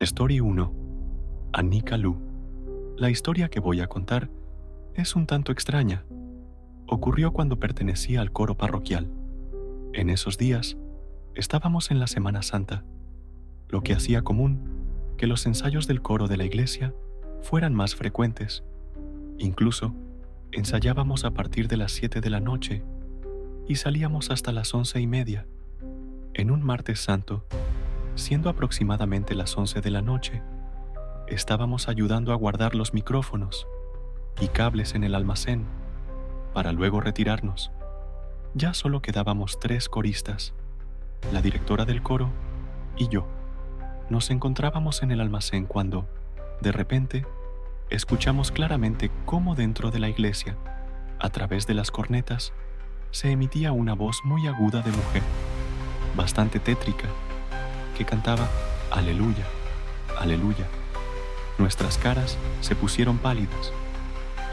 Story 1. Anika Lu. La historia que voy a contar es un tanto extraña. Ocurrió cuando pertenecía al coro parroquial. En esos días, estábamos en la Semana Santa, lo que hacía común que los ensayos del coro de la iglesia fueran más frecuentes. Incluso, ensayábamos a partir de las 7 de la noche y salíamos hasta las 11:30. En un martes santo, siendo aproximadamente las 11 de la noche, estábamos ayudando a guardar los micrófonos y cables en el almacén para luego retirarnos. Ya solo quedábamos 3 coristas, la directora del coro y yo. Nos encontrábamos en el almacén cuando, de repente, escuchamos claramente cómo dentro de la iglesia, a través de las cornetas, se emitía una voz muy aguda de mujer, bastante tétrica, que cantaba Aleluya, Aleluya. Nuestras caras se pusieron pálidas.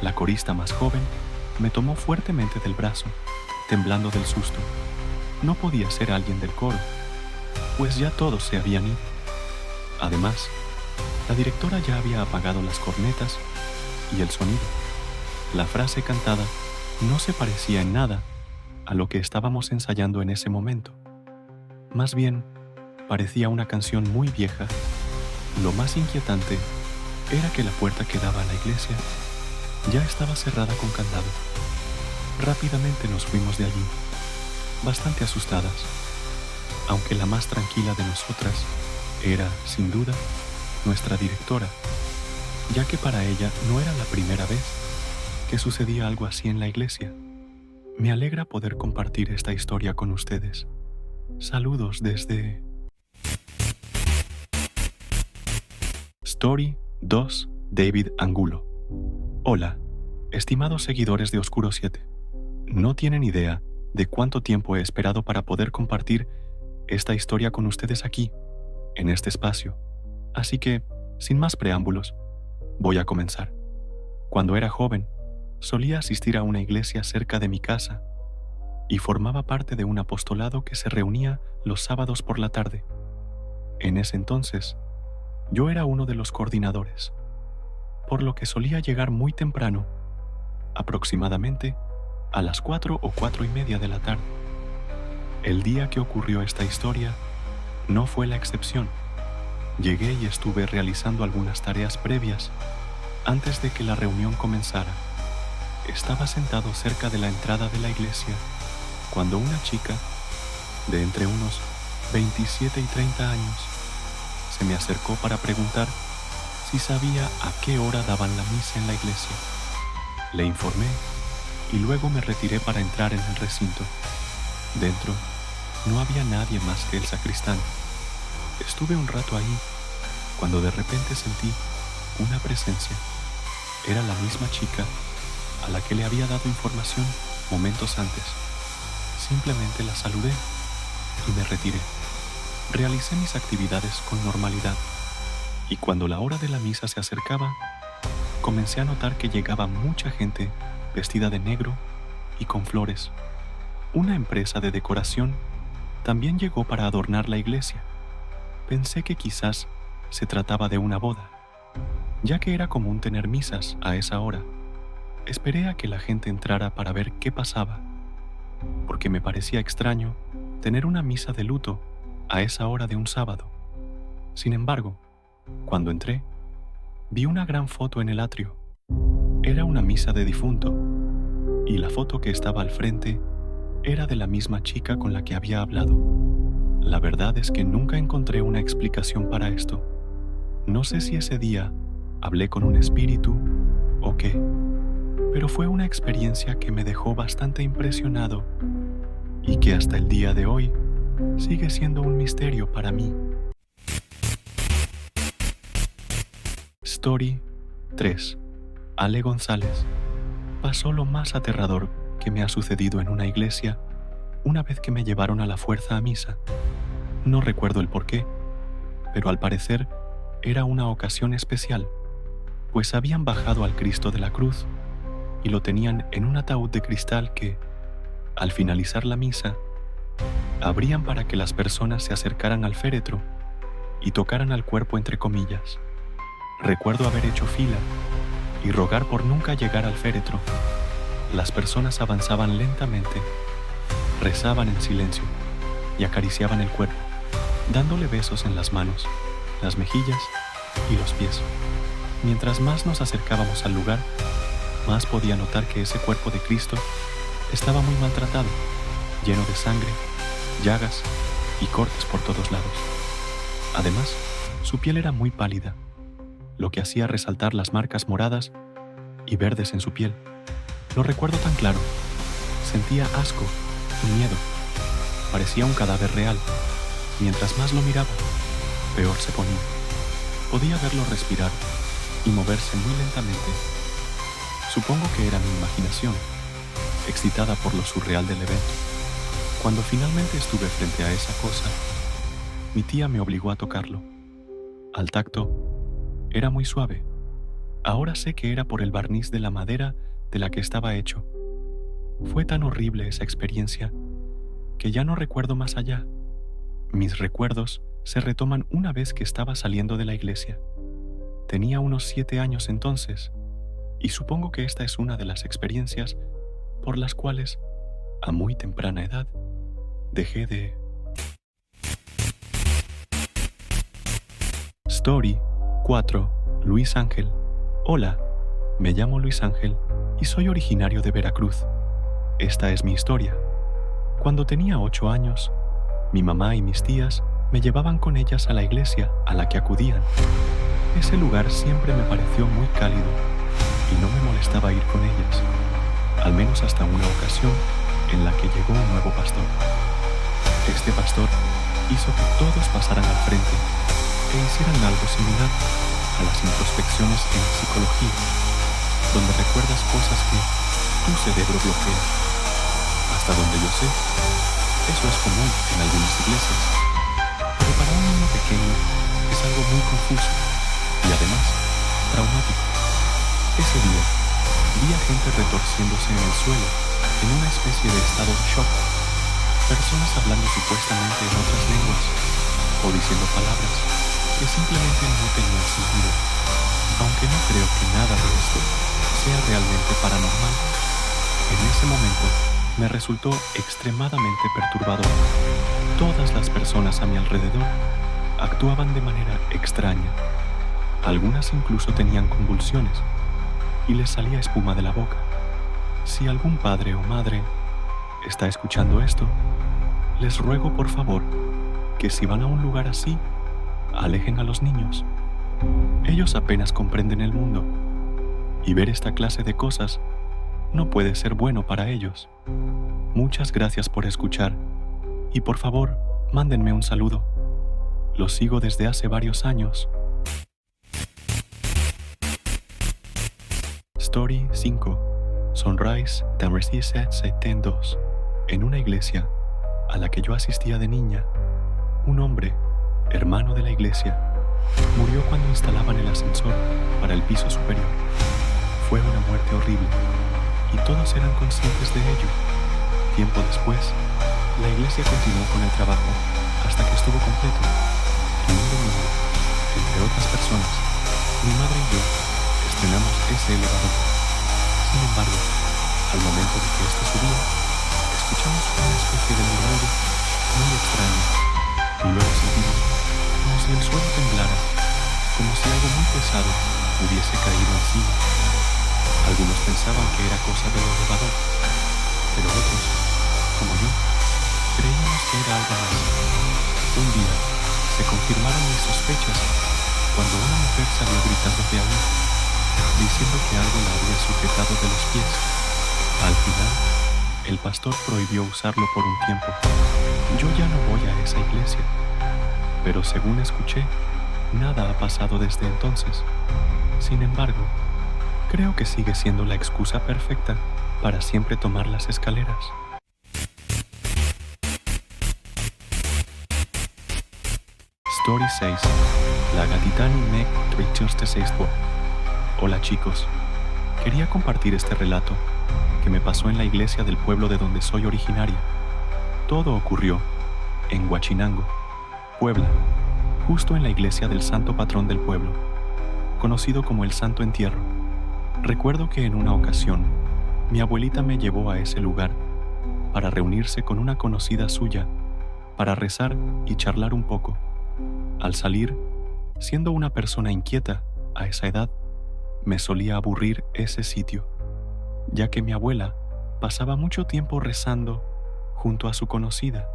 La corista más joven me tomó fuertemente del brazo, temblando del susto. No podía ser alguien del coro, pues ya todos se habían ido. Además, la directora ya había apagado las cornetas y el sonido. La frase cantada no se parecía en nada a lo que estábamos ensayando en ese momento. Más bien, parecía una canción muy vieja. Lo más inquietante era que la puerta que daba a la iglesia ya estaba cerrada con candado. Rápidamente nos fuimos de allí, bastante asustadas, aunque la más tranquila de nosotras era, sin duda, nuestra directora, ya que para ella no era la primera vez que sucedía algo así en la iglesia. Me alegra poder compartir esta historia con ustedes. Saludos desde... Story 2. David Angulo. Hola, estimados seguidores de Oscuro 7. No tienen idea de cuánto tiempo he esperado para poder compartir esta historia con ustedes aquí, en este espacio. Así que, sin más preámbulos, voy a comenzar. Cuando era joven, solía asistir a una iglesia cerca de mi casa y formaba parte de un apostolado que se reunía los sábados por la tarde. En ese entonces, yo era uno de los coordinadores, por lo que solía llegar muy temprano, aproximadamente a las 4 o 4:30 de la tarde. El día que ocurrió esta historia no fue la excepción. Llegué y estuve realizando algunas tareas previas antes de que la reunión comenzara. Estaba sentado cerca de la entrada de la iglesia cuando una chica de entre unos 27 y 30 años se me acercó para preguntar si sabía a qué hora daban la misa en la iglesia. Le informé y luego me retiré para entrar en el recinto. Dentro no había nadie más que el sacristán. Estuve un rato ahí cuando de repente sentí una presencia. Era la misma chica a la que le había dado información momentos antes. Simplemente la saludé y me retiré. Realicé mis actividades con normalidad y cuando la hora de la misa se acercaba, comencé a notar que llegaba mucha gente vestida de negro y con flores. Una empresa de decoración también llegó para adornar la iglesia. Pensé que quizás se trataba de una boda, ya que era común tener misas a esa hora. Esperé a que la gente entrara para ver qué pasaba, porque me parecía extraño tener una misa de luto a esa hora de un sábado. Sin embargo, cuando entré, vi una gran foto en el atrio. Era una misa de difunto, y la foto que estaba al frente era de la misma chica con la que había hablado. La verdad es que nunca encontré una explicación para esto. No sé si ese día hablé con un espíritu o qué, pero fue una experiencia que me dejó bastante impresionado y que hasta el día de hoy sigue siendo un misterio para mí. Story 3. Ale González. Pasó lo más aterrador que me ha sucedido en una iglesia una vez que me llevaron a la fuerza a misa. No recuerdo el porqué, pero al parecer era una ocasión especial, pues habían bajado al Cristo de la cruz y lo tenían en un ataúd de cristal que, al finalizar la misa, abrían para que las personas se acercaran al féretro y tocaran al cuerpo entre comillas. Recuerdo haber hecho fila y rogar por nunca llegar al féretro. Las personas avanzaban lentamente, rezaban en silencio y acariciaban el cuerpo, dándole besos en las manos, las mejillas y los pies. Mientras más nos acercábamos al lugar, más podía notar que ese cuerpo de Cristo estaba muy maltratado, lleno de sangre, llagas y cortes por todos lados. Además, su piel era muy pálida, lo que hacía resaltar las marcas moradas y verdes en su piel. Lo recuerdo tan claro. Sentía asco y miedo. Parecía un cadáver real. Mientras más lo miraba, peor se ponía. Podía verlo respirar y moverse muy lentamente. Supongo que era mi imaginación, excitada por lo surreal del evento. Cuando finalmente estuve frente a esa cosa, mi tía me obligó a tocarlo. Al tacto, era muy suave. Ahora sé que era por el barniz de la madera de la que estaba hecho. Fue tan horrible esa experiencia que ya no recuerdo más allá. Mis recuerdos se retoman una vez que estaba saliendo de la iglesia. Tenía unos 7 años entonces, y supongo que esta es una de las experiencias por las cuales, a muy temprana edad, dejé de... Story 4. Luis Ángel. Hola, me llamo Luis Ángel y soy originario de Veracruz. Esta es mi historia. Cuando tenía 8 años, mi mamá y mis tías me llevaban con ellas a la iglesia a la que acudían. Ese lugar siempre me pareció muy cálido y no me molestaba ir con ellas, al menos hasta una ocasión en la que llegó un nuevo pastor. Este pastor hizo que todos pasaran al frente e hicieran algo similar a las introspecciones en psicología, donde recuerdas cosas que tu cerebro bloquea. Hasta donde yo sé, eso es común en algunas iglesias, pero para un niño pequeño es algo muy confuso y además traumático. Ese día vi a gente retorciéndose en el suelo en una especie de estado de shock, personas hablando supuestamente en otras lenguas o diciendo palabras que simplemente no tenían sentido. Aunque no creo que nada de esto sea realmente paranormal, en ese momento me resultó extremadamente perturbador. Todas las personas a mi alrededor actuaban de manera extraña. Algunas incluso tenían convulsiones y les salía espuma de la boca. Si algún padre o madre está escuchando esto, les ruego por favor que si van a un lugar así, alejen a los niños. Ellos apenas comprenden el mundo y ver esta clase de cosas no puede ser bueno para ellos. Muchas gracias por escuchar y por favor, mándenme un saludo. Los sigo desde hace varios años. Story 5. Sunrise Tamercise 72. En una iglesia a la que yo asistía de niña, un hombre, hermano de la iglesia, murió cuando instalaban el ascensor para el piso superior. Fue una muerte horrible y todos eran conscientes de ello. Tiempo después, la iglesia continuó con el trabajo hasta que estuvo completo. Y un domingo, entre otras personas, mi madre y yo estrenamos ese elevador. Sin embargo, al momento de que este subía, escuchamos una especie de murmullo muy extraño y luego sentimos como si el suelo temblara, como si algo muy pesado hubiese caído encima. Algunos pensaban que era cosa del elevador, pero otros, como yo, creíamos que era algo más. Un día se confirmaron mis sospechas cuando una mujer salió gritando de ahí, diciendo que algo la había sujetado de los pies. Al final, el pastor prohibió usarlo por un tiempo. Yo ya no voy a esa iglesia, pero según escuché, nada ha pasado desde entonces. Sin embargo, creo que sigue siendo la excusa perfecta para siempre tomar las escaleras. Story 6. La gatitani meg 364. Hola chicos, quería compartir este relato que me pasó en la iglesia del pueblo de donde soy originaria. Todo ocurrió en Huachinango, Puebla, justo en la iglesia del santo patrón del pueblo, conocido como el Santo Entierro. Recuerdo que en una ocasión, mi abuelita me llevó a ese lugar para reunirse con una conocida suya, para rezar y charlar un poco. Al salir, siendo una persona inquieta a esa edad, me solía aburrir ese sitio, ya que mi abuela pasaba mucho tiempo rezando junto a su conocida,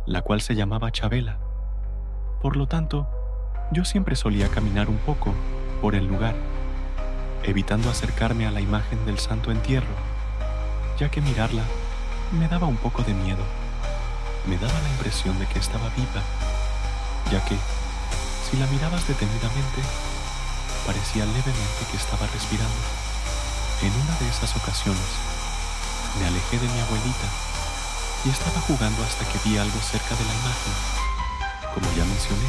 la cual se llamaba Chabela. Por lo tanto, yo siempre solía caminar un poco por el lugar, evitando acercarme a la imagen del Santo Entierro, ya que mirarla me daba un poco de miedo. Me daba la impresión de que estaba viva, ya que, si la mirabas detenidamente, parecía levemente que estaba respirando. En una de esas ocasiones, me alejé de mi abuelita y estaba jugando hasta que vi algo cerca de la imagen. Como ya mencioné,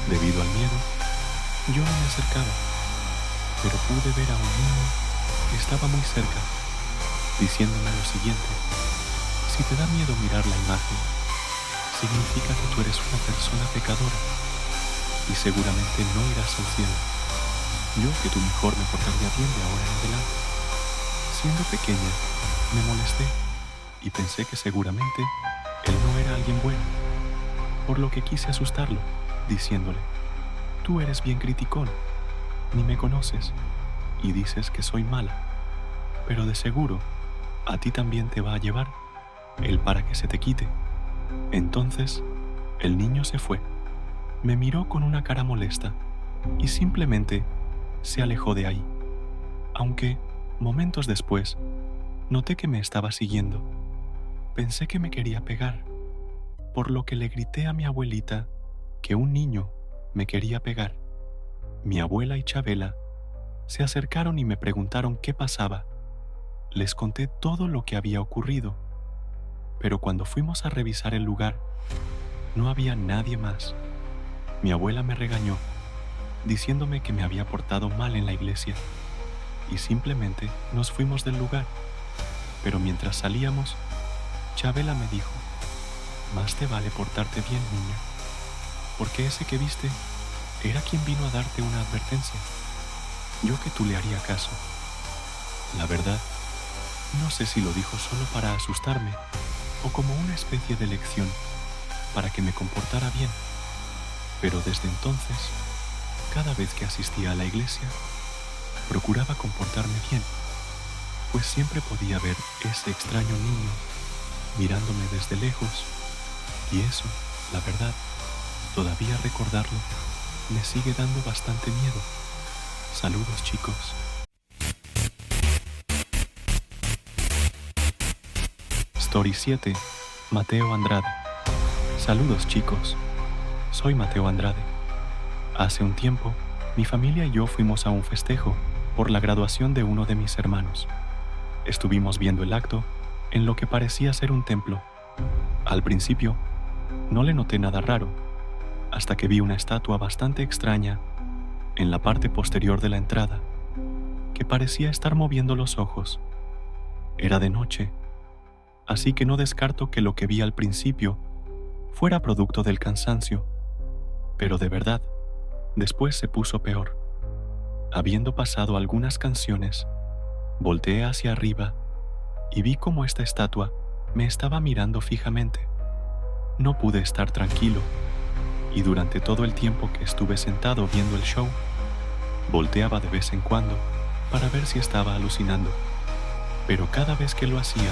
debido al miedo, yo no me acercaba, pero pude ver a un niño que estaba muy cerca, diciéndome lo siguiente: si te da miedo mirar la imagen, significa que tú eres una persona pecadora y seguramente no irás al cielo. Yo, que tú mejor me portaría bien de ahora en adelante. Siendo pequeña, me molesté y pensé que seguramente él no era alguien bueno, por lo que quise asustarlo, diciéndole: tú eres bien criticón, ni me conoces y dices que soy mala, pero de seguro a ti también te va a llevar el para que se te quite. Entonces, el niño se fue, me miró con una cara molesta y simplemente se alejó de ahí, aunque momentos después noté que me estaba siguiendo. Pensé que me quería pegar, por lo que le grité a mi abuelita que un niño me quería pegar. Mi abuela y Chabela se acercaron y me preguntaron qué pasaba. Les conté todo lo que había ocurrido, pero cuando fuimos a revisar el lugar, no había nadie más. Mi abuela me regañó, diciéndome que me había portado mal en la iglesia, y simplemente nos fuimos del lugar. Pero mientras salíamos, Chabela me dijo: más te vale portarte bien, niña, porque ese que viste era quien vino a darte una advertencia. Yo que tú le haría caso. La verdad, no sé si lo dijo solo para asustarme o como una especie de lección para que me comportara bien, pero desde entonces, cada vez que asistía a la iglesia, procuraba comportarme bien, pues siempre podía ver ese extraño niño mirándome desde lejos, y eso, la verdad, todavía recordarlo me sigue dando bastante miedo. Saludos, chicos. Story 7. Mateo Andrade. Saludos, chicos. Soy Mateo Andrade. Hace un tiempo, mi familia y yo fuimos a un festejo por la graduación de uno de mis hermanos. Estuvimos viendo el acto en lo que parecía ser un templo. Al principio, no le noté nada raro, hasta que vi una estatua bastante extraña en la parte posterior de la entrada, que parecía estar moviendo los ojos. Era de noche, así que no descarto que lo que vi al principio fuera producto del cansancio, pero de verdad, después se puso peor. Habiendo pasado algunas canciones, volteé hacia arriba y vi cómo esta estatua me estaba mirando fijamente. No pude estar tranquilo, y durante todo el tiempo que estuve sentado viendo el show, volteaba de vez en cuando para ver si estaba alucinando. Pero cada vez que lo hacía,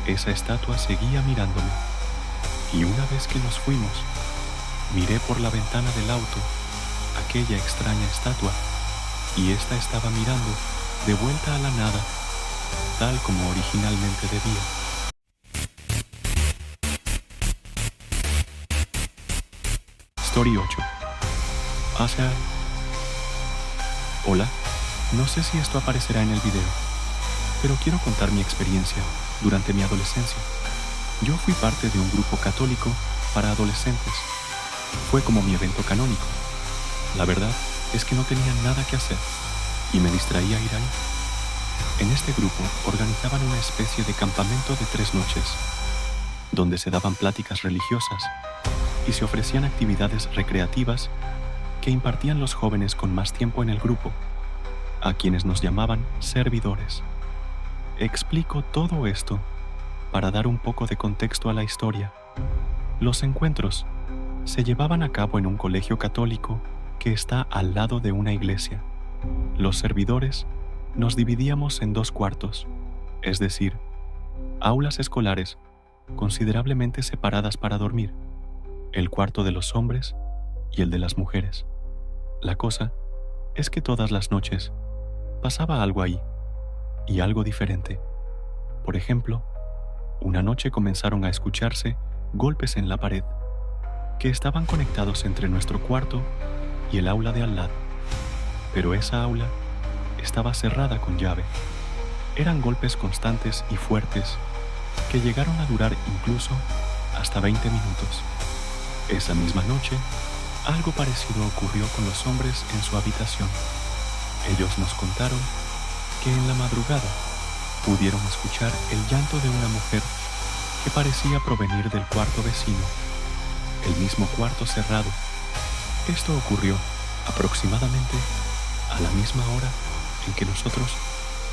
esa estatua seguía mirándome. Y una vez que nos fuimos, miré por la ventana del auto aquella extraña estatua, y ésta estaba mirando de vuelta a la nada, tal como originalmente debía. Story 8. Hola, no sé si esto aparecerá en el video, pero quiero contar mi experiencia durante mi adolescencia. Yo fui parte de un grupo católico para adolescentes. Fue como mi evento canónico. La verdad es que no tenía nada que hacer y me distraía ir ahí. En este grupo organizaban una especie de campamento de 3 noches, donde se daban pláticas religiosas, y se ofrecían actividades recreativas que impartían los jóvenes con más tiempo en el grupo, a quienes nos llamaban servidores. Explico todo esto para dar un poco de contexto a la historia. Los encuentros se llevaban a cabo en un colegio católico que está al lado de una iglesia. Los servidores nos dividíamos en 2 cuartos, es decir, aulas escolares considerablemente separadas para dormir, el cuarto de los hombres y el de las mujeres. La cosa es que todas las noches pasaba algo ahí, y algo diferente. Por ejemplo, una noche comenzaron a escucharse golpes en la pared, que estaban conectados entre nuestro cuarto y el aula de al lado. Pero esa aula estaba cerrada con llave. Eran golpes constantes y fuertes que llegaron a durar incluso hasta 20 minutos. Esa misma noche, algo parecido ocurrió con los hombres en su habitación. Ellos nos contaron que en la madrugada pudieron escuchar el llanto de una mujer que parecía provenir del cuarto vecino, el mismo cuarto cerrado. Esto ocurrió aproximadamente a la misma hora en que nosotros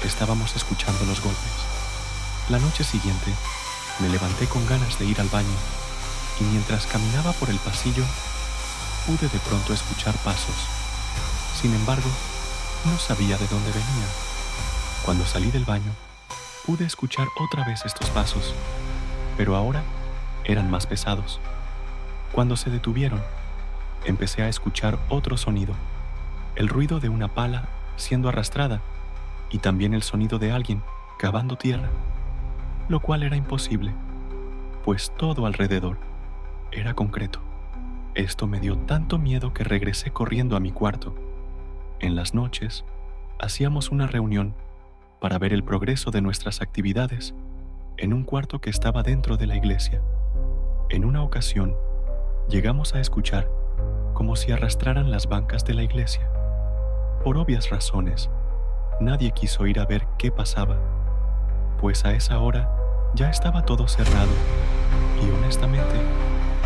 estábamos escuchando los golpes. La noche siguiente me levanté con ganas de ir al baño y mientras caminaba por el pasillo pude de pronto escuchar pasos. Sin embargo, no sabía de dónde venían. Cuando salí del baño, pude escuchar otra vez estos pasos, pero ahora eran más pesados. Cuando se detuvieron, empecé a escuchar otro sonido, el ruido de una pala siendo arrastrada y también el sonido de alguien cavando tierra, lo cual era imposible, pues todo alrededor era concreto. Esto me dio tanto miedo que regresé corriendo a mi cuarto. En las noches, hacíamos una reunión para ver el progreso de nuestras actividades en un cuarto que estaba dentro de la iglesia. En una ocasión, llegamos a escuchar como si arrastraran las bancas de la iglesia. Por obvias razones, nadie quiso ir a ver qué pasaba, pues a esa hora ya estaba todo cerrado y honestamente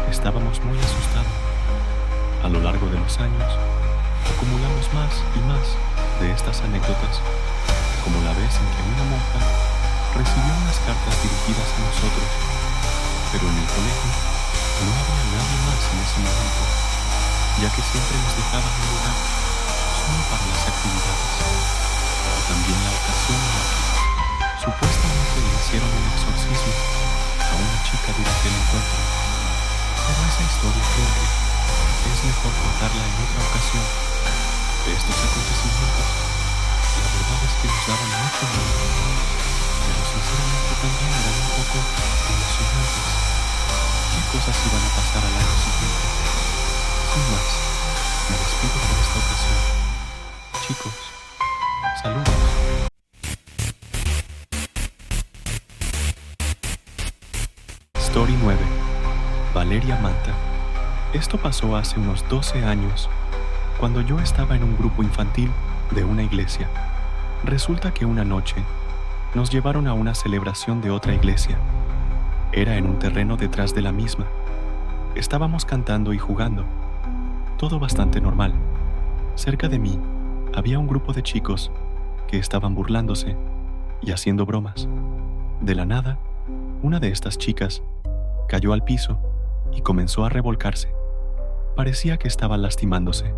estábamos muy asustados. A lo largo de los años, acumulamos más y más de estas anécdotas, como la vez en que una monja recibió unas cartas dirigidas a nosotros, pero en el colegio no había nadie más en ese momento, ya que siempre nos dejaban un lugar solo para las actividades, o también la ocasión en la que supuestamente le hicieron un exorcismo a una chica durante el encuentro. Pero esa historia creo que es mejor contarla en otra ocasión. Estos acontecimientos, la verdad es que nos daban mucho miedo, pero sinceramente también eran un poco emocionantes. ¿Qué cosas iban a pasar al año siguiente? Sin más, me despido por esta ocasión. Chicos, saludos. Story 9. Valeria Manta. Esto pasó hace unos 12 años, cuando yo estaba en un grupo infantil de una iglesia. Resulta que una noche nos llevaron a una celebración de otra iglesia. Era en un terreno detrás de la misma. Estábamos cantando y jugando. Todo bastante normal. Cerca de mí había un grupo de chicos que estaban burlándose y haciendo bromas. De la nada, una de estas chicas cayó al piso y comenzó a revolcarse. Parecía que estaba lastimándose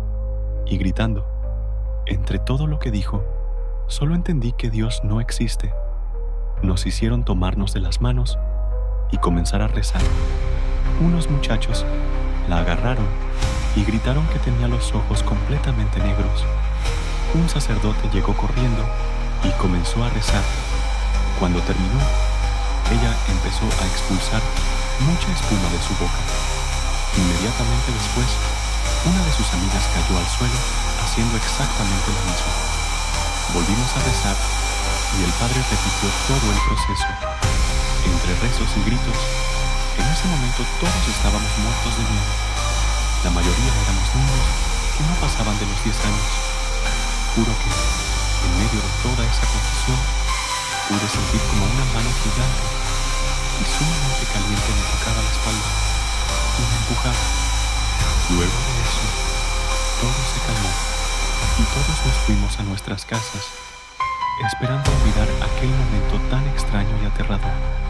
y gritando. Entre todo lo que dijo, solo entendí que Dios no existe. Nos hicieron tomarnos de las manos y comenzar a rezar. Unos muchachos la agarraron y gritaron que tenía los ojos completamente negros. Un sacerdote llegó corriendo y comenzó a rezar. Cuando terminó, ella empezó a expulsar mucha espuma de su boca. Inmediatamente después, una de sus amigas cayó al suelo haciendo exactamente lo mismo. Volvimos a rezar y el padre repitió todo el proceso. Entre rezos y gritos, en ese momento todos estábamos muertos de miedo. La mayoría éramos niños que no pasaban de los 10 años. Juro que, en medio de toda esa confusión, pude sentir como una mano gigante y sumamente caliente me tocaba la espalda y me empujaba. Luego de eso, todo se calmó y todos nos fuimos a nuestras casas, esperando olvidar aquel momento tan extraño y aterrador.